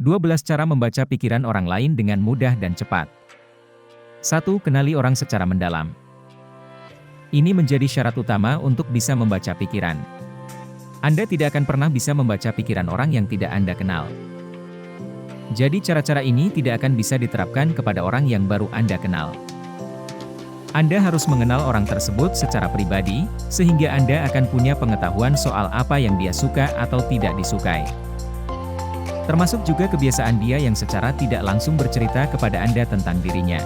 12 cara membaca pikiran orang lain dengan mudah dan cepat. 1. Kenali orang secara mendalam. Ini menjadi syarat utama untuk bisa membaca pikiran. Anda tidak akan pernah bisa membaca pikiran orang yang tidak Anda kenal. Jadi cara-cara ini tidak akan bisa diterapkan kepada orang yang baru Anda kenal. Anda harus mengenal orang tersebut secara pribadi, sehingga Anda akan punya pengetahuan soal apa yang dia suka atau tidak disukai. Termasuk juga kebiasaan dia yang secara tidak langsung bercerita kepada Anda tentang dirinya.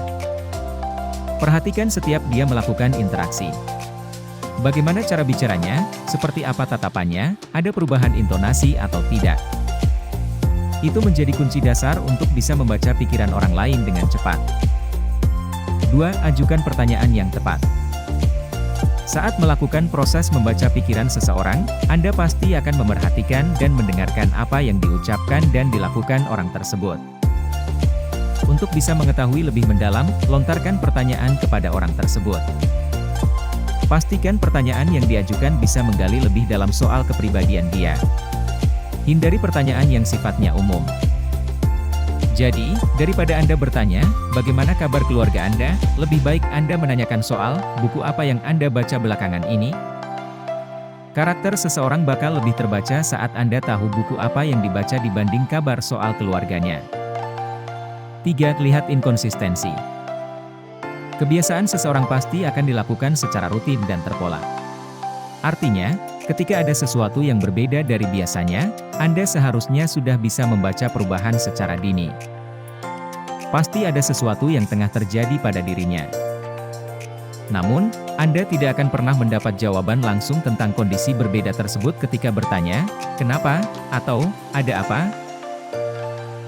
Perhatikan setiap dia melakukan interaksi. Bagaimana cara bicaranya, seperti apa tatapannya, ada perubahan intonasi atau tidak. Itu menjadi kunci dasar untuk bisa membaca pikiran orang lain dengan cepat. 2. Ajukan pertanyaan yang tepat. Saat melakukan proses membaca pikiran seseorang, Anda pasti akan memerhatikan dan mendengarkan apa yang diucapkan dan dilakukan orang tersebut. Untuk bisa mengetahui lebih mendalam, lontarkan pertanyaan kepada orang tersebut. Pastikan pertanyaan yang diajukan bisa menggali lebih dalam soal kepribadian dia. Hindari pertanyaan yang sifatnya umum. Jadi, daripada Anda bertanya, bagaimana kabar keluarga Anda, lebih baik Anda menanyakan soal, buku apa yang Anda baca belakangan ini? Karakter seseorang bakal lebih terbaca saat Anda tahu buku apa yang dibaca dibanding kabar soal keluarganya. 3. Lihat inkonsistensi. Kebiasaan seseorang pasti akan dilakukan secara rutin dan terpola. Artinya, ketika ada sesuatu yang berbeda dari biasanya, Anda seharusnya sudah bisa membaca perubahan secara dini. Pasti ada sesuatu yang tengah terjadi pada dirinya. Namun, Anda tidak akan pernah mendapat jawaban langsung tentang kondisi berbeda tersebut ketika bertanya, "Kenapa?" atau "Ada apa?"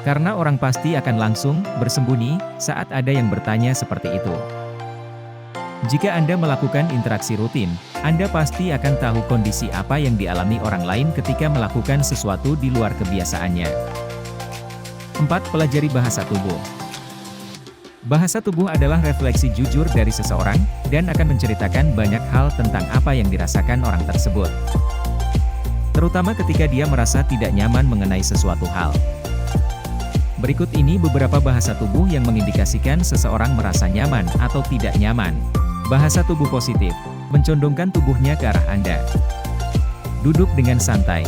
Karena orang pasti akan langsung bersembunyi saat ada yang bertanya seperti itu. Jika Anda melakukan interaksi rutin, Anda pasti akan tahu kondisi apa yang dialami orang lain ketika melakukan sesuatu di luar kebiasaannya. 4. Pelajari bahasa tubuh. Bahasa tubuh adalah refleksi jujur dari seseorang, dan akan menceritakan banyak hal tentang apa yang dirasakan orang tersebut. Terutama ketika dia merasa tidak nyaman mengenai sesuatu hal. Berikut ini beberapa bahasa tubuh yang mengindikasikan seseorang merasa nyaman atau tidak nyaman. Bahasa tubuh positif, mencondongkan tubuhnya ke arah Anda. Duduk dengan santai.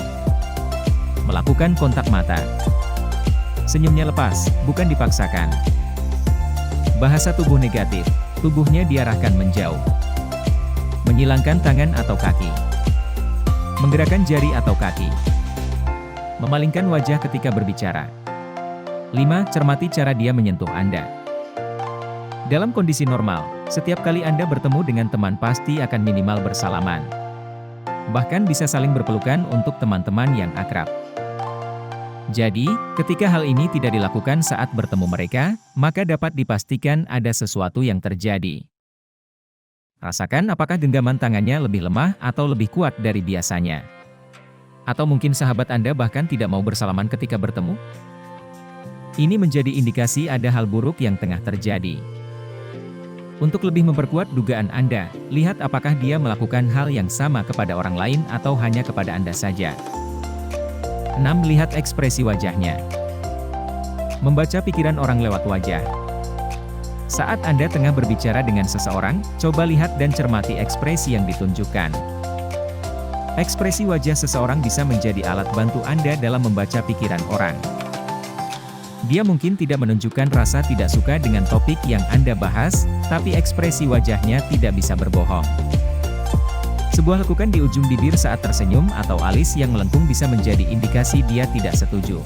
Melakukan kontak mata. Senyumnya lepas, bukan dipaksakan. Bahasa tubuh negatif, tubuhnya diarahkan menjauh. Menyilangkan tangan atau kaki. Menggerakkan jari atau kaki. Memalingkan wajah ketika berbicara. 5. Cermati cara dia menyentuh Anda. Dalam kondisi normal, setiap kali Anda bertemu dengan teman pasti akan minimal bersalaman. Bahkan bisa saling berpelukan untuk teman-teman yang akrab. Jadi, ketika hal ini tidak dilakukan saat bertemu mereka, maka dapat dipastikan ada sesuatu yang terjadi. Rasakan apakah genggaman tangannya lebih lemah atau lebih kuat dari biasanya. Atau mungkin sahabat Anda bahkan tidak mau bersalaman ketika bertemu? Ini menjadi indikasi ada hal buruk yang tengah terjadi. Untuk lebih memperkuat dugaan Anda, lihat apakah dia melakukan hal yang sama kepada orang lain atau hanya kepada Anda saja. 6. Lihat ekspresi wajahnya. Membaca pikiran orang lewat wajah. Saat Anda tengah berbicara dengan seseorang, coba lihat dan cermati ekspresi yang ditunjukkan. Ekspresi wajah seseorang bisa menjadi alat bantu Anda dalam membaca pikiran orang. Dia mungkin tidak menunjukkan rasa tidak suka dengan topik yang Anda bahas, tapi ekspresi wajahnya tidak bisa berbohong. Sebuah lekukan di ujung bibir saat tersenyum atau alis yang melengkung bisa menjadi indikasi dia tidak setuju.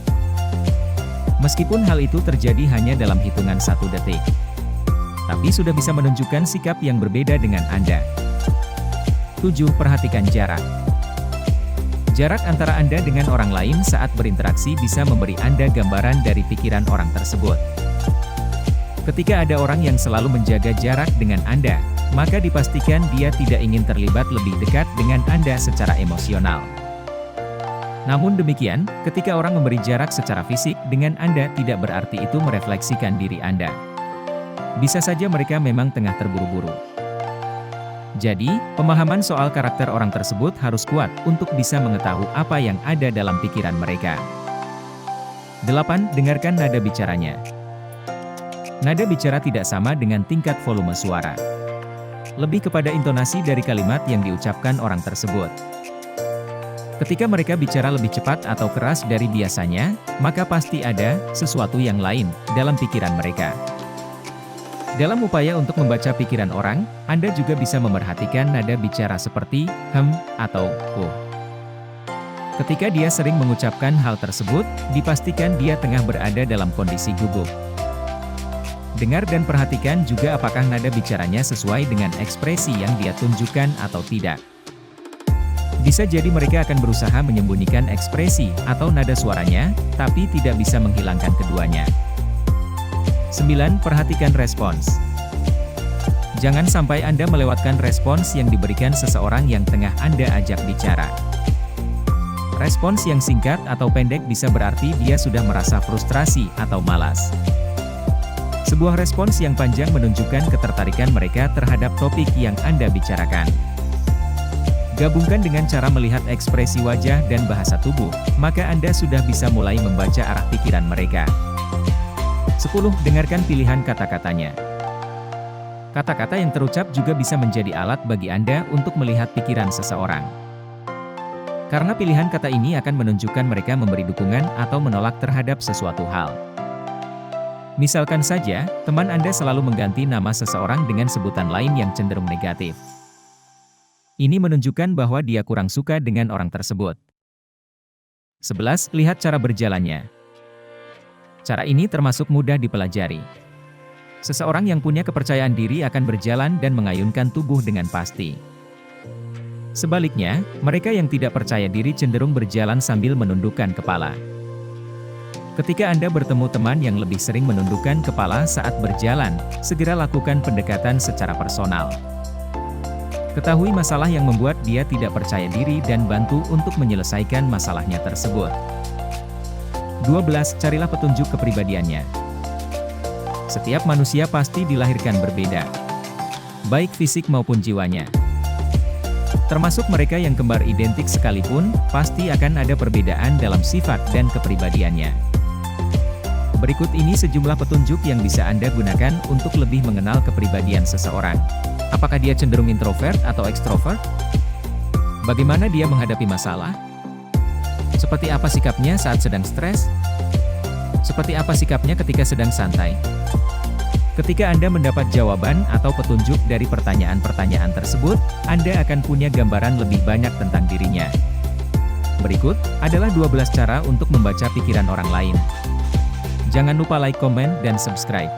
Meskipun hal itu terjadi hanya dalam hitungan 1 detik. Tapi sudah bisa menunjukkan sikap yang berbeda dengan Anda. 7. Perhatikan jarak. Jarak antara Anda dengan orang lain saat berinteraksi bisa memberi Anda gambaran dari pikiran orang tersebut. Ketika ada orang yang selalu menjaga jarak dengan Anda, maka dipastikan dia tidak ingin terlibat lebih dekat dengan Anda secara emosional. Namun demikian, ketika orang memberi jarak secara fisik dengan Anda tidak berarti itu merefleksikan diri Anda. Bisa saja mereka memang tengah terburu-buru. Jadi, pemahaman soal karakter orang tersebut harus kuat untuk bisa mengetahui apa yang ada dalam pikiran mereka. 8. Dengarkan nada bicaranya. Nada bicara tidak sama dengan tingkat volume suara. Lebih kepada intonasi dari kalimat yang diucapkan orang tersebut. Ketika mereka bicara lebih cepat atau keras dari biasanya, maka pasti ada sesuatu yang lain dalam pikiran mereka. Dalam upaya untuk membaca pikiran orang, Anda juga bisa memerhatikan nada bicara seperti atau Ketika dia sering mengucapkan hal tersebut, dipastikan dia tengah berada dalam kondisi gugup. Dengar dan perhatikan juga apakah nada bicaranya sesuai dengan ekspresi yang dia tunjukkan atau tidak. Bisa jadi mereka akan berusaha menyembunyikan ekspresi atau nada suaranya, tapi tidak bisa menghilangkan keduanya. 9. Perhatikan respons. Jangan sampai Anda melewatkan respons yang diberikan seseorang yang tengah Anda ajak bicara. Respons yang singkat atau pendek bisa berarti dia sudah merasa frustrasi atau malas. Sebuah respons yang panjang menunjukkan ketertarikan mereka terhadap topik yang Anda bicarakan. Gabungkan dengan cara melihat ekspresi wajah dan bahasa tubuh, maka Anda sudah bisa mulai membaca arah pikiran mereka. 10. Dengarkan pilihan kata-katanya. Kata-kata yang terucap juga bisa menjadi alat bagi Anda untuk melihat pikiran seseorang. Karena pilihan kata ini akan menunjukkan mereka memberi dukungan atau menolak terhadap sesuatu hal. Misalkan saja, teman Anda selalu mengganti nama seseorang dengan sebutan lain yang cenderung negatif. Ini menunjukkan bahwa dia kurang suka dengan orang tersebut. 11. Lihat cara berjalannya. Cara ini termasuk mudah dipelajari. Seseorang yang punya kepercayaan diri akan berjalan dan mengayunkan tubuh dengan pasti. Sebaliknya, mereka yang tidak percaya diri cenderung berjalan sambil menundukkan kepala. Ketika Anda bertemu teman yang lebih sering menundukkan kepala saat berjalan, segera lakukan pendekatan secara personal. Ketahui masalah yang membuat dia tidak percaya diri dan bantu untuk menyelesaikan masalahnya tersebut. 12. Carilah petunjuk kepribadiannya. Setiap manusia pasti dilahirkan berbeda, baik fisik maupun jiwanya. Termasuk mereka yang kembar identik sekalipun, pasti akan ada perbedaan dalam sifat dan kepribadiannya. Berikut ini sejumlah petunjuk yang bisa Anda gunakan untuk lebih mengenal kepribadian seseorang. Apakah dia cenderung introvert atau ekstrovert? Bagaimana dia menghadapi masalah? Seperti apa sikapnya saat sedang stres? Seperti apa sikapnya ketika sedang santai? Ketika Anda mendapat jawaban atau petunjuk dari pertanyaan-pertanyaan tersebut, Anda akan punya gambaran lebih banyak tentang dirinya. Berikut adalah 12 cara untuk membaca pikiran orang lain. Jangan lupa like, komen, dan subscribe.